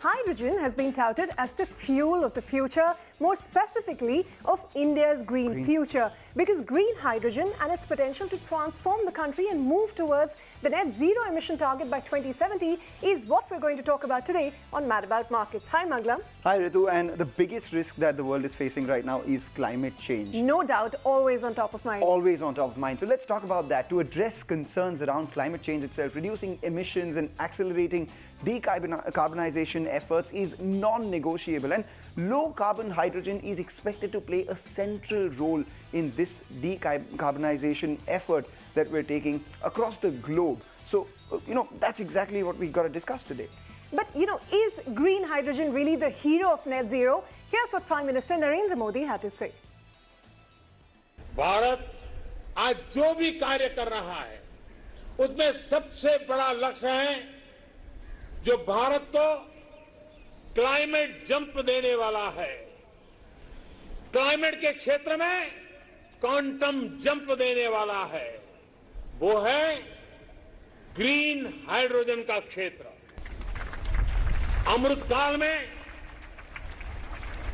Hydrogen has been touted as the fuel of the future, more specifically of India's green future, because green hydrogen and its potential to transform the country and move towards the net zero emission target by 2070 is what we're going to talk about today on Mad About Markets. Hi, Manglam. Hi, Ritu. And the biggest risk that the world is facing right now is climate change. No doubt, always on top of mind. Always on top of mind. So let's talk about that. To address concerns around climate change itself, reducing emissions and accelerating decarbonization efforts is non-negotiable, and low-carbon hydrogen is expected to play a central role in this decarbonization effort that we're taking across the globe. So, that's exactly what we've got to discuss today. But, is green hydrogen really the hero of net zero? Here's what Prime Minister Narendra Modi had to say. Bharat आज जो भी कार्य कर रहा है, उसमें सबसे बड़ा लक्ष्य है जो भारत को क्लाइमेट जंप देने वाला है, क्लाइमेट के क्षेत्र में क्वांटम जंप देने वाला है, वो है ग्रीन हाइड्रोजन का क्षेत्र। अमृतकाल में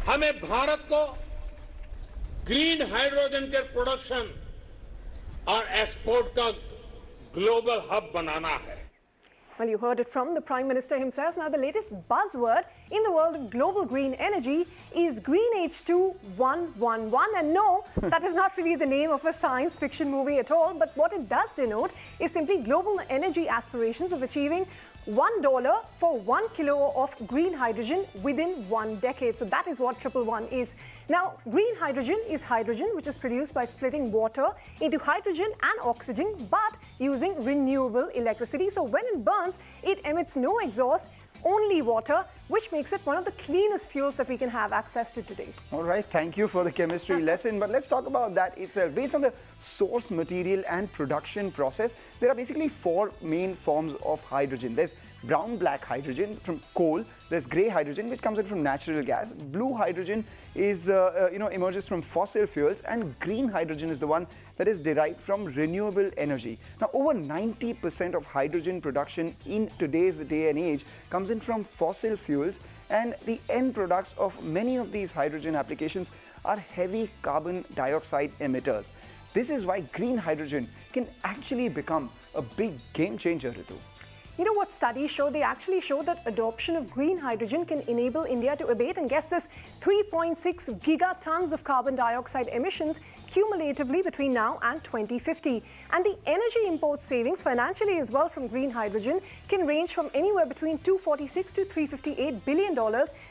हमें भारत को ग्रीन हाइड्रोजन के प्रोडक्शन और एक्सपोर्ट का ग्लोबल हब बनाना है। Well, you heard it from the Prime Minister himself. Now, the latest buzzword in the world of global green energy is Green H2 111. And no, that is not really the name of a science fiction movie at all. But what it does denote is simply global energy aspirations of achieving $1 for 1 kilo of green hydrogen within 1 decade. So that is what 111 is. Now, green hydrogen is hydrogen which is produced by splitting water into hydrogen and oxygen, but using renewable electricity. So when it burns, it emits no exhaust, only water, which makes it one of the cleanest fuels that we can have access to today. All right, thank you for the chemistry lesson. But let's talk about that itself. Based on the source material and production process, there are basically 4 main forms of hydrogen. There's brown-black hydrogen from coal, there's grey hydrogen which comes in from natural gas, blue hydrogen is emerges from fossil fuels, and green hydrogen is the one that is derived from renewable energy. Now, over 90% of hydrogen production in today's day and age comes in from fossil fuels, and the end products of many of these hydrogen applications are heavy carbon dioxide emitters. This is why green hydrogen can actually become a big game changer, Ritu. You know what studies show? They actually show that adoption of green hydrogen can enable India to abate, and guess this, 3.6 gigatons of carbon dioxide emissions cumulatively between now and 2050. And the energy import savings financially as well from green hydrogen can range from anywhere between $246 to $358 billion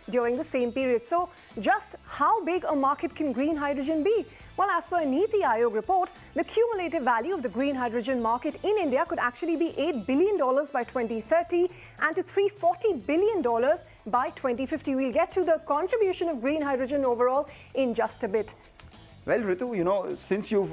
during the same period. So just how big a market can green hydrogen be? Well, as per a Niti Aayog report, the cumulative value of the green hydrogen market in India could actually be $8 billion by 2030 and to $340 billion by 2050. We'll get to the contribution of green hydrogen overall in just a bit. Well, Ritu, since you've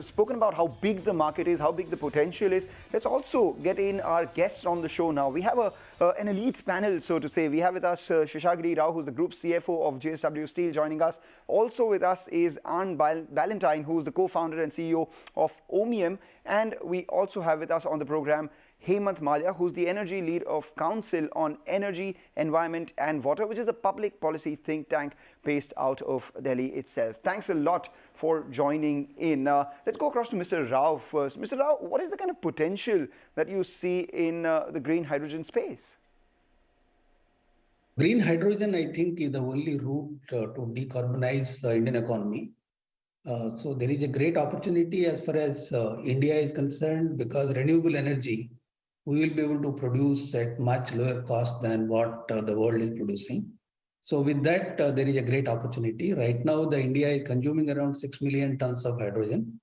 spoken about how big the market is, how big the potential is, let's also get in our guests on the show now. We have an elite panel, so to say. We have with us Seshagiri, who's the Group CFO of JSW Steel, joining us. Also with us is Arne Ballantine, who's the co-founder and CEO of Ohmium. And we also have with us on the program Hemant, who's the energy lead of Council on Energy, Environment and Water, which is a public policy think tank based out of Delhi itself. Thanks a lot for joining in. Let's go across to Mr. Rao first. Mr. Rao, what is the kind of potential that you see in the green hydrogen space? Green hydrogen, I think, is the only route to decarbonize the Indian economy. So there is a great opportunity as far as India is concerned, because renewable energy we will be able to produce at much lower cost than what the world is producing. So with that, there is a great opportunity. Right now, India is consuming around 6 million tons of hydrogen.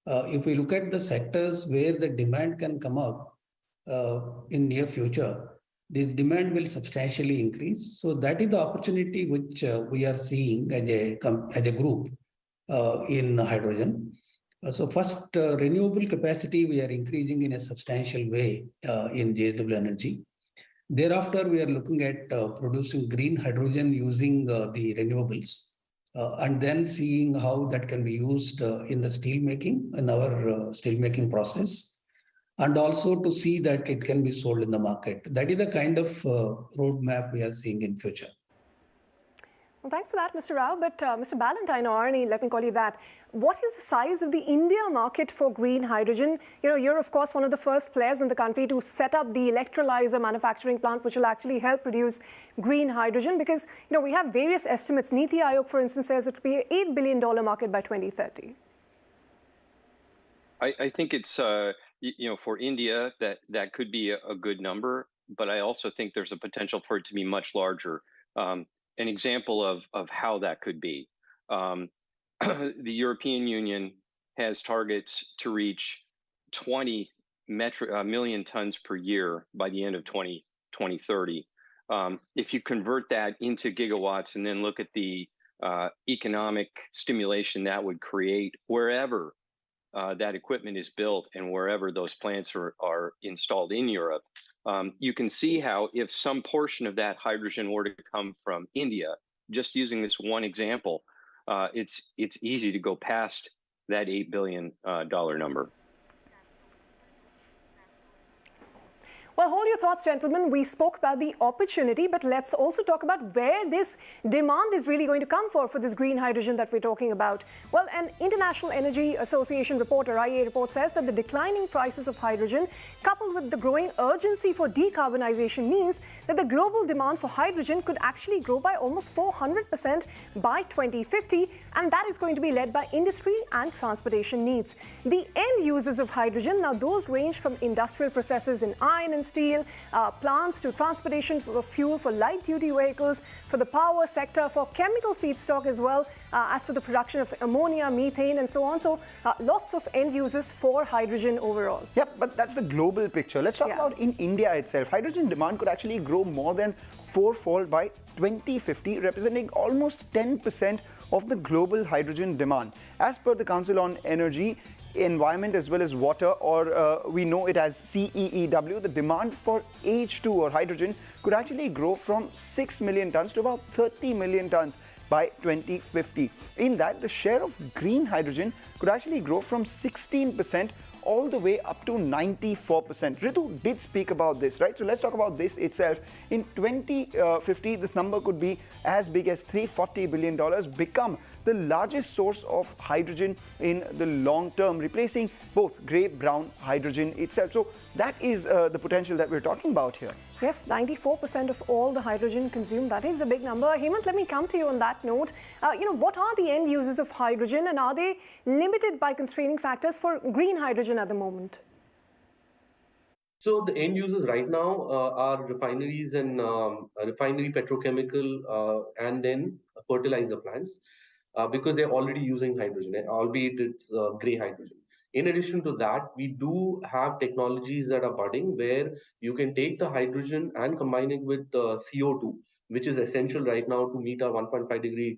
If we look at the sectors where the demand can come up in near future, this demand will substantially increase. So that is the opportunity which we are seeing as a group in hydrogen. So first, renewable capacity we are increasing in a substantial way in JSW Energy. Thereafter, we are looking at producing green hydrogen using the renewables, and then seeing how that can be used in the steel making, in our steel making process. and also to see that it can be sold in the market. That is the kind of roadmap we are seeing in future. Well, thanks for that, Mr. Rao. But Mr. Ballantine, or Arne, let me call you that. What is the size of the India market for green hydrogen? You know, you're, of course, one of the first players in the country to set up the electrolyzer manufacturing plant, which will actually help produce green hydrogen. Because, you know, we have various estimates. Niti Aayog, for instance, says it will be an $8 billion market by 2030. I think it's, you know, for India, that could be a good number. But I also think there's a potential for it to be much larger. An example of how that could be. The European Union has targets to reach 20 million tons per year by the end of 2030. If you convert that into gigawatts and then look at the economic stimulation that would create wherever that equipment is built and wherever those plants are installed in Europe, you can see how if some portion of that hydrogen were to come from India, just using this one example, it's easy to go past that $8 billion number. Well, hold your thoughts, gentlemen. We spoke about the opportunity, but let's also talk about where this demand is really going to come for this green hydrogen that we're talking about. Well, an International Energy Association report, or IEA report, says that the declining prices of hydrogen, coupled with the growing urgency for decarbonization, means that the global demand for hydrogen could actually grow by almost 400% by 2050, and that is going to be led by industry and transportation needs. The end users of hydrogen, now those range from industrial processes in iron and steel, plants to transportation for fuel for light-duty vehicles, for the power sector, for chemical feedstock as well, as for the production of ammonia, methane, and so on. So lots of end users for hydrogen overall. Yep, but that's the global picture. Let's talk about in India itself. Hydrogen demand could actually grow more than fourfold by 2050, representing almost 10% of the global hydrogen demand. As per the Council on Energy, Environment as well as Water, or we know it as CEEW, the demand for H2 or hydrogen could actually grow from 6 million tons to about 30 million tons by 2050. In that, the share of green hydrogen could actually grow from 16% all the way up to 94%. Ritu did speak about this, right? So let's talk about this itself. In 2050, this number could be as big as $340 billion, become the largest source of hydrogen in the long term, replacing both grey-brown hydrogen itself. So that is the potential that we're talking about here. Yes, 94% of all the hydrogen consumed. That is a big number. Hemant, let me come to you on that note. What are the end users of hydrogen, and are they limited by constraining factors for green hydrogen at the moment? So the end users right now are refineries and refinery petrochemical and then fertilizer plants because they're already using hydrogen, albeit it's grey hydrogen. In addition to that, we do have technologies that are budding where you can take the hydrogen and combine it with CO2, which is essential right now to meet our 1.5 degree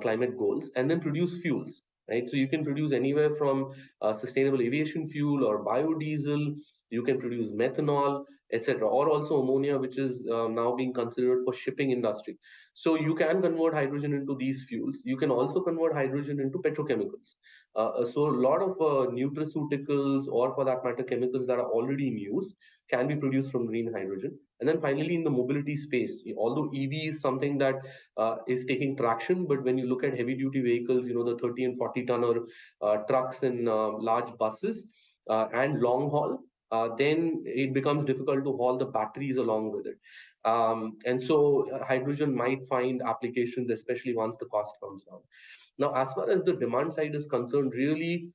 climate goals, and then produce fuels. Right, so you can produce anywhere from sustainable aviation fuel or biodiesel. You can produce methanol, etc., or also ammonia, which is now being considered for shipping industry. So you can convert hydrogen into these fuels. You can also convert hydrogen into petrochemicals. So a lot of nutraceuticals, or for that matter, chemicals that are already in use, can be produced from green hydrogen. And then finally, in the mobility space, although EV is something that is taking traction, but when you look at heavy-duty vehicles, the 30 and 40-tonner trucks and large buses and long haul, then it becomes difficult to haul the batteries along with it. And so hydrogen might find applications, especially once the cost comes down. Now, as far as the demand side is concerned, really,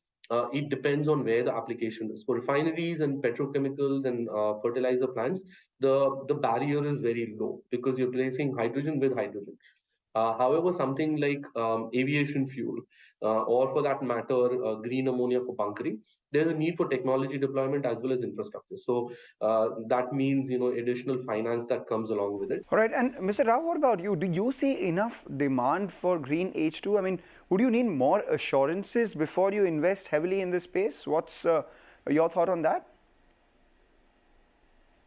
it depends on where the application is. For refineries and petrochemicals and fertilizer plants, the barrier is very low because you're replacing hydrogen with hydrogen. However, something like aviation fuel, or for that matter, green ammonia for bunkering, there's a need for technology deployment as well as infrastructure. So that means, additional finance that comes along with it. All right. And Mr. Rao, what about you? Do you see enough demand for green H2? I mean, would you need more assurances before you invest heavily in this space? What's your thought on that?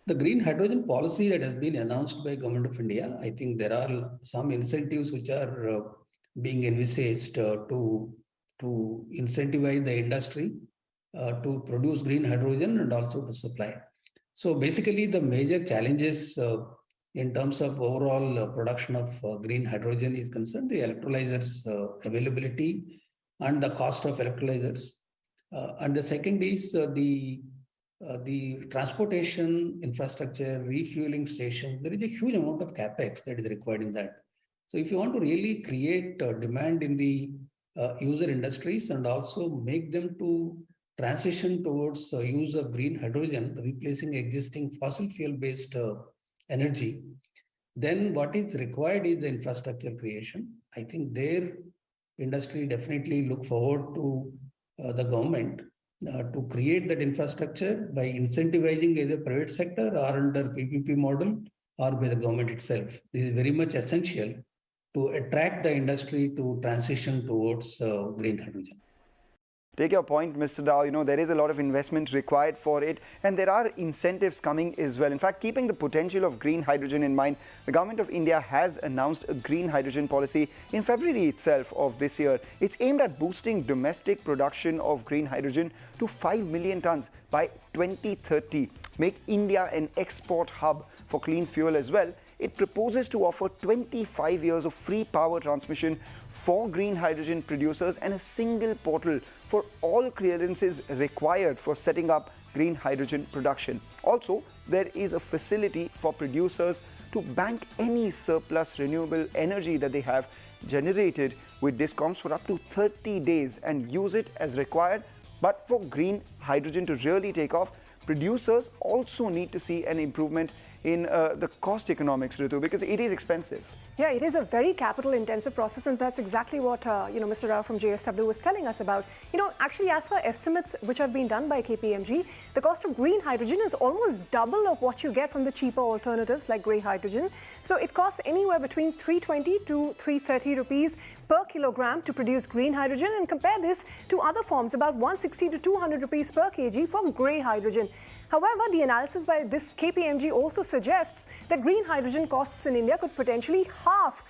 The green hydrogen policy that has been announced by Government of India, I think there are some incentives which are being envisaged to incentivize the industry to produce green hydrogen and also to supply. So basically, the major challenges in terms of overall production of green hydrogen is concerned, the electrolyzers availability and the cost of electrolyzers. And the second is the transportation infrastructure, refueling stations. There is a huge amount of capex that is required in that. So if you want to really create demand in the user industries and also make them to transition towards use of green hydrogen, replacing existing fossil fuel-based energy, then what is required is the infrastructure creation. I think their industry definitely look forward to the government to create that infrastructure by incentivizing either private sector or under PPP model or by the government itself. This is very much essential to attract the industry to transition towards green hydrogen. Take your point, Mr. Rao. You know, there is a lot of investment required for it, and there are incentives coming as well. In fact, keeping the potential of green hydrogen in mind, the government of India has announced a green hydrogen policy in February itself of this year. It's aimed at boosting domestic production of green hydrogen to 5 million tons by 2030, make India an export hub for clean fuel as well. It proposes to offer 25 years of free power transmission for green hydrogen producers and a single portal for all clearances required for setting up green hydrogen production. Also, there is a facility for producers to bank any surplus renewable energy that they have generated with discoms for up to 30 days and use it as required. But for green hydrogen to really take off, producers also need to see an improvement in the cost economics, Ritu, because it is expensive. Yeah, it is a very capital-intensive process, and that's exactly what Mr. Rao from JSW was telling us about. Actually, as for estimates which have been done by KPMG, the cost of green hydrogen is almost double of what you get from the cheaper alternatives like grey hydrogen. So it costs anywhere between 320 to 330 rupees per kilogram to produce green hydrogen, and compare this to other forms, about 160 to 200 rupees per kg for grey hydrogen. However, the analysis by this KPMG also suggests that green hydrogen costs in India could potentially half,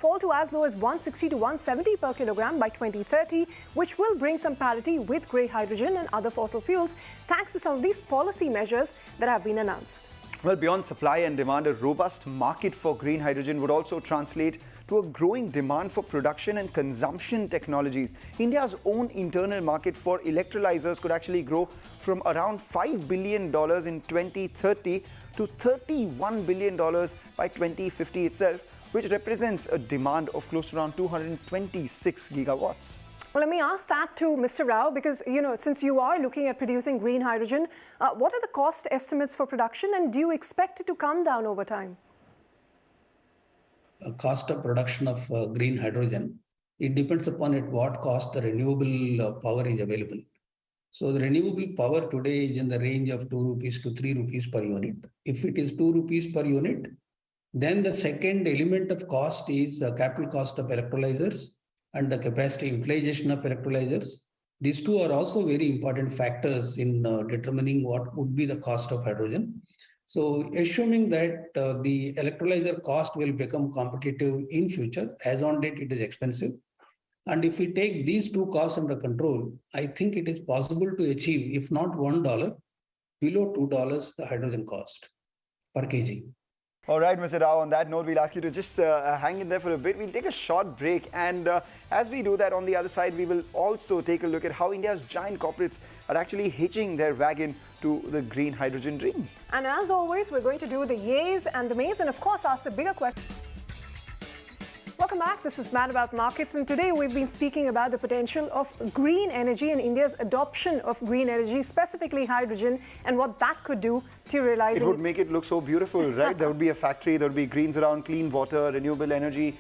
fall to as low as 160 to 170 per kilogram by 2030, which will bring some parity with grey hydrogen and other fossil fuels, thanks to some of these policy measures that have been announced. Well, beyond supply and demand, a robust market for green hydrogen would also translate to a growing demand for production and consumption technologies. India's own internal market for electrolyzers could actually grow from around $5 billion in 2030 to $31 billion by 2050 itself, which represents a demand of close to around 226 gigawatts. Well, let me ask that to Mr. Rao, because, since you are looking at producing green hydrogen, what are the cost estimates for production, and do you expect it to come down over time? Cost of production of green hydrogen, it depends upon at what cost the renewable power is available. So the renewable power today is in the range of 2 rupees to 3 rupees per unit. If it is 2 rupees per unit, then the second element of cost is capital cost of electrolyzers and the capacity utilization of electrolyzers. These two are also very important factors in determining what would be the cost of hydrogen. So assuming that the electrolyzer cost will become competitive in future, as on date it is expensive. And if we take these two costs under control, I think it is possible to achieve, if not $1, below $2 the hydrogen cost per kg. All right, Mr. Rao, on that note, we'll ask you to just hang in there for a bit. We'll take a short break, and as we do that, on the other side, we will also take a look at how India's giant corporates are actually hitching their wagon to the green hydrogen dream. And as always, we're going to do the yays and the mays, and of course, ask the bigger question. Welcome back. This is Mad About Markets, and today we've been speaking about the potential of green energy and India's adoption of green energy, specifically hydrogen, and what that could do to realizing it would make it look so beautiful, right? There would be a factory, there would be greens around, clean water, renewable energy,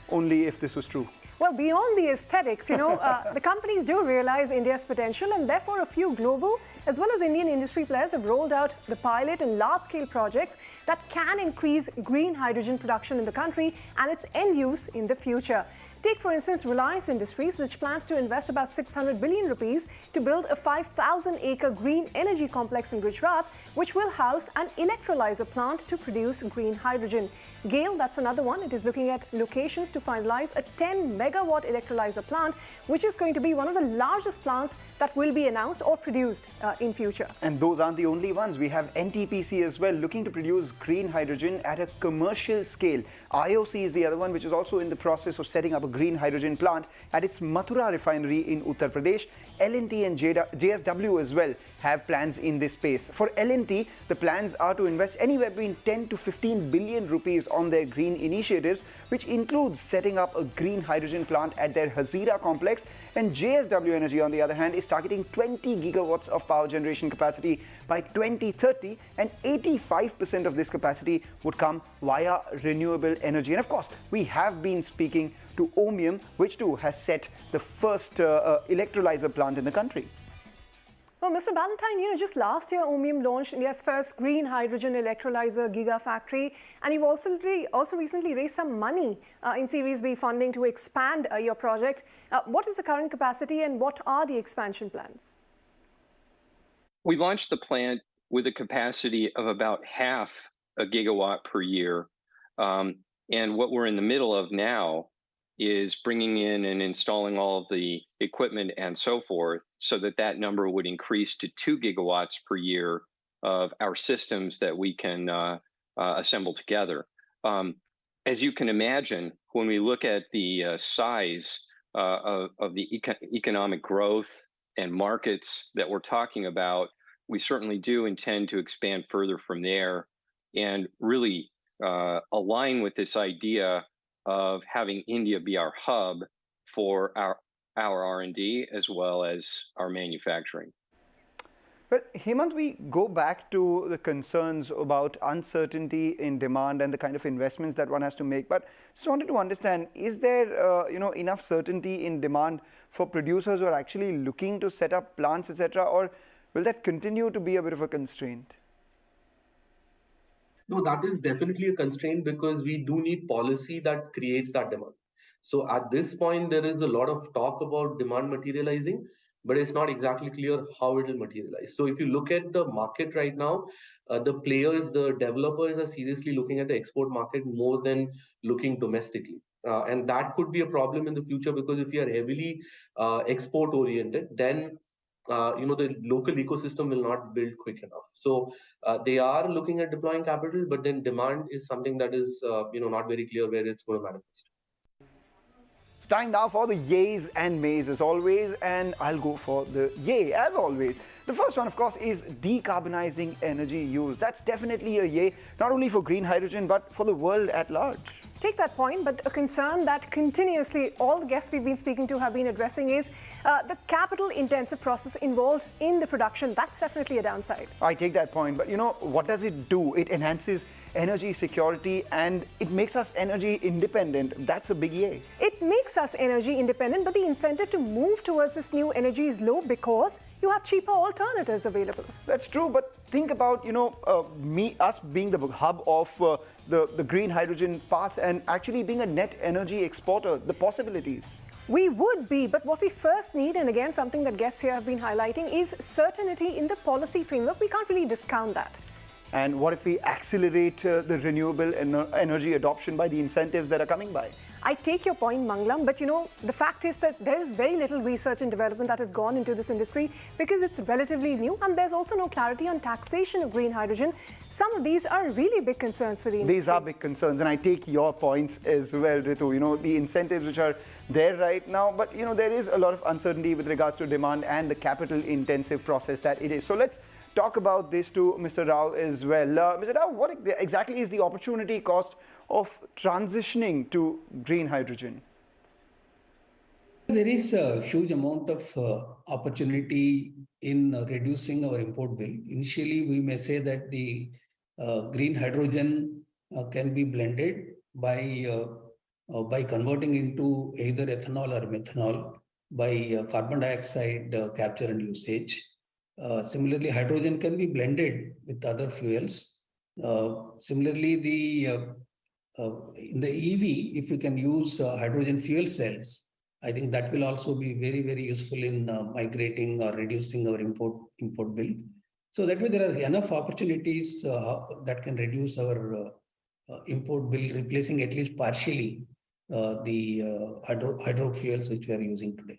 only if this was true. Well, beyond the aesthetics, the companies do realize India's potential, and therefore a few global as well as Indian industry players have rolled out the pilot and large-scale projects that can increase green hydrogen production in the country and its end use in the future. Take, for instance, Reliance Industries, which plans to invest about 600 billion rupees to build a 5,000-acre green energy complex in Gujarat, which will house an electrolyzer plant to produce green hydrogen. GAIL, that's another one. It is looking at locations to finalize a 10-megawatt electrolyzer plant, which is going to be one of the largest plants that will be announced or produced in future. And those aren't the only ones. We have NTPC as well, looking to produce green hydrogen at a commercial scale. IOC is the other one, which is also in the process of setting up a green hydrogen plant at its Mathura refinery in Uttar Pradesh. L&T and JSW as well have plans in this space. For L&T, the plans are to invest anywhere between 10 to 15 billion rupees on their green initiatives, which includes setting up a green hydrogen plant at their Hazira complex. And JSW Energy, on the other hand, is targeting 20 gigawatts of power generation capacity by 2030, and 85% of this capacity would come via renewable energy. And of course, we have been speaking to Ohmium, which too has set the first electrolyzer plant in the country. Well, Mr. Ballantine, just last year, Ohmium launched India's first green hydrogen electrolyzer gigafactory, and you've also recently raised some money in Series B funding to expand your project. What is the current capacity and what are the expansion plans? We launched the plant with a capacity of about half a gigawatt per year. And what we're in the middle of now is bringing in and installing all of the equipment and so forth, so that that number would increase to 2 gigawatts per year of our systems that we can assemble together. As you can imagine, when we look at the size of the economic growth and markets that we're talking about, we certainly do intend to expand further from there and really align with this idea of having India be our hub for our R&D as well as our manufacturing. Well, Hemant, we go back to the concerns about uncertainty in demand and the kind of investments that one has to make. But just wanted to understand, is there enough certainty in demand for producers who are actually looking to set up plants, etc., or will that continue to be a bit of a constraint? No, that is definitely a constraint because we do need policy that creates that demand. So at this point, there is a lot of talk about demand materializing, but it's not exactly clear how it will materialize. So if you look at the market right now, the players, the developers are seriously looking at the export market more than looking domestically. And that could be a problem in the future because if you are heavily export oriented, then the local ecosystem will not build quick enough. So they are looking at deploying capital, but then demand is something that is not very clear where it's going to manifest. It's time now for the yays and mays as always, and I'll go for the yay as always. The first one, of course, is decarbonizing energy use. That's definitely a yay, not only for green hydrogen, but for the world at large. Take that point, but a concern that continuously all the guests we've been speaking to have been addressing is the capital-intensive process involved in the production. That's definitely a downside. I take that point, but what does it do? It enhances energy security and it makes us energy independent. That's a big yay. It makes us energy independent, but the incentive to move towards this new energy is low because you have cheaper alternatives available. That's true, but think about us being the hub of the green hydrogen path and actually being a net energy exporter, the possibilities. We would be, but what we first need, and again something that guests here have been highlighting, is certainty in the policy framework. We can't really discount that. And what if we accelerate the renewable energy adoption by the incentives that are coming by? I take your point, Manglam, but the fact is that there is very little research and development that has gone into this industry because it's relatively new, and there's also no clarity on taxation of green hydrogen. Some of these are really big concerns for the industry. These are big concerns, and I take your points as well, Ritu. The incentives which are there right now, but there is a lot of uncertainty with regards to demand and the capital-intensive process that it is. So let's talk about this to Mr. Rao as well. Mr. Rao, what exactly is the opportunity cost of transitioning to green hydrogen? There is a huge amount of opportunity in reducing our import bill. Initially, we may say that the green hydrogen can be blended by converting into either ethanol or methanol by carbon dioxide capture and usage. Similarly, hydrogen can be blended with other fuels. Similarly, the In the EV, if you can use hydrogen fuel cells, I think that will also be very, very useful in migrating or reducing our import bill. So that way there are enough opportunities that can reduce our import bill, replacing at least partially the hydro fuels which we are using today.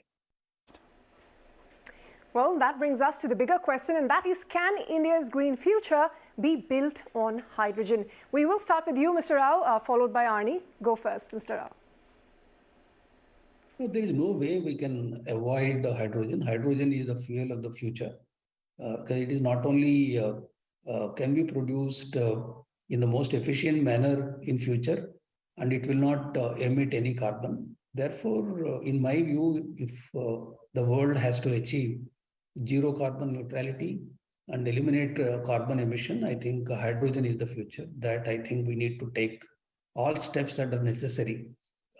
Well, that brings us to the bigger question, and that is, can India's green future be built on hydrogen? We will start with you, Mr. Rao, followed by Arne. Go first, Mr. Rao. No, there is no way we can avoid hydrogen. Hydrogen is the fuel of the future. Because it is not only can be produced in the most efficient manner in future, and it will not emit any carbon. Therefore, in my view, if the world has to achieve zero carbon neutrality and eliminate carbon emission, I think hydrogen is the future. That I think we need to take all steps that are necessary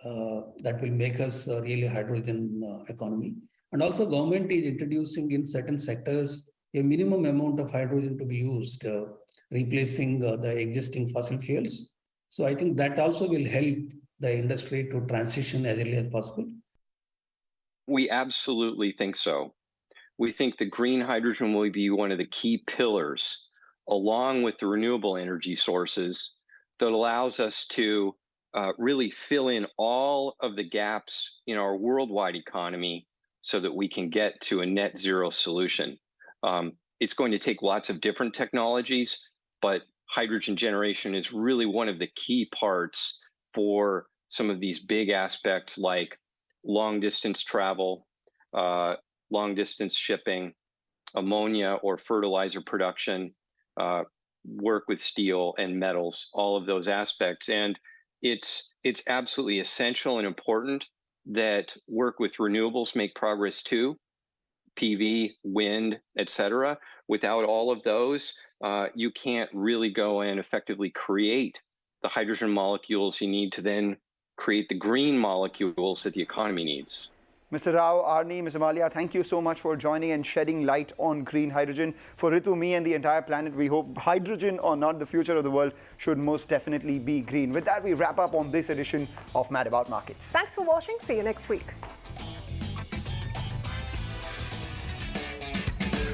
that will make us really a hydrogen economy. And also government is introducing in certain sectors a minimum amount of hydrogen to be used, replacing the existing fossil fuels. So I think that also will help the industry to transition as early as possible. We absolutely think so. We think the green hydrogen will be one of the key pillars, along with the renewable energy sources, that allows us to really fill in all of the gaps in our worldwide economy so that we can get to a net zero solution. It's going to take lots of different technologies, but hydrogen generation is really one of the key parts for some of these big aspects like long distance travel, long distance shipping, ammonia or fertilizer production, work with steel and metals, all of those aspects. And it's absolutely essential and important that work with renewables make progress too, PV, wind, etc. Without all of those, you can't really go and effectively create the hydrogen molecules you need to then create the green molecules that the economy needs. Mr. Rao, Arne, Mr. Mallya, thank you so much for joining and shedding light on green hydrogen. For Ritu, me and the entire planet, we hope hydrogen or not, the future of the world should most definitely be green. With that, we wrap up on this edition of Mad About Markets. Thanks for watching. See you next week.